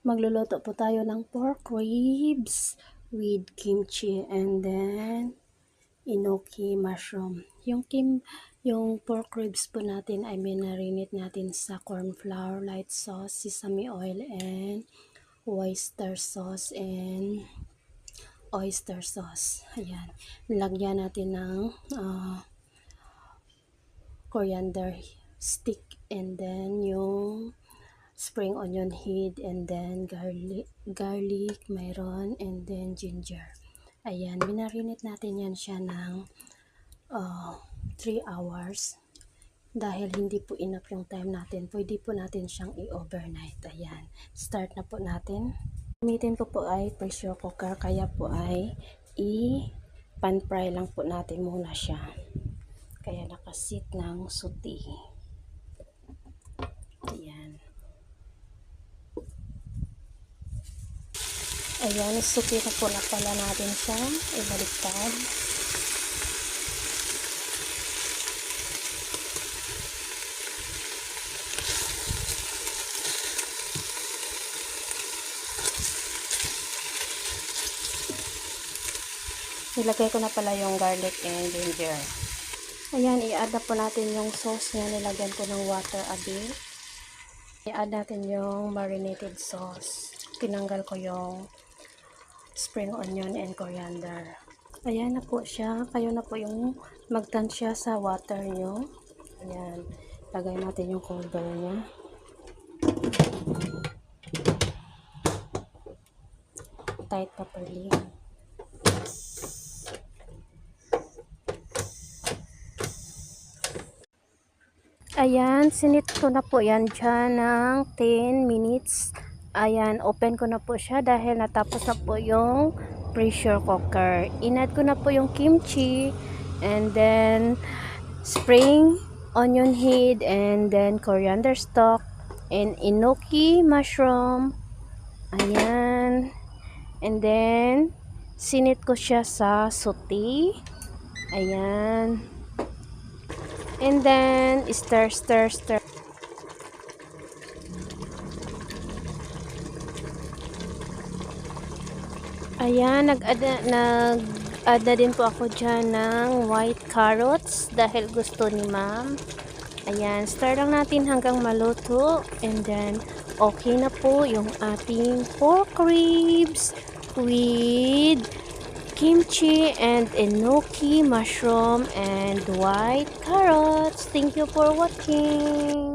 Magluluto po tayo ng pork ribs with kimchi and then enoki mushroom. Yung pork ribs po natin ay minarinate natin sa corn flour, light sauce, sesame oil, and oyster sauce. Ayan. Lagyan natin ng coriander stick and then yung spring onion head and then garlic mayroon and then ginger. Ayan, minarinate natin yan siya ng 3 hours. Dahil hindi po enough yung time natin, pwede po natin siyang i-overnight. Ayan, start na po natin. Gamitin ko po ay pressure cooker, kaya po ay pan fry lang po natin muna siya. Kaya nakasit ng suti. Ayan. Ayan, suki na po na pala natin siya. Ibaliktad. Nilagay ko na pala yung garlic and ginger. Ayan, i-add na po natin yung sauce niya. Nilagyan ko ng water a bit. I-add natin yung marinated sauce. Tinanggal ko yung spring onion and coriander. Ayan na po siya. Kayo na po yung magtansya sa water nyo. Ayan. Lagay natin yung cover niya. Tight properly. Ayan, sinit ko na po yan dyan ng 10 minutes. Ayan, open ko na po siya dahil natapos na po yung pressure cooker. Inad ko na po yung kimchi and then spring onion head and then coriander stalk and enoki mushroom. Ayan. And then sinit ko siya sa suti. Ayan. And then stir. Ayan, nag-add na din po ako dyan ng white carrots dahil gusto ni ma'am. Ayan, stir lang natin hanggang maluto. And then, okay na po yung ating pork ribs with kimchi and enoki mushroom and white carrots. Thank you for watching.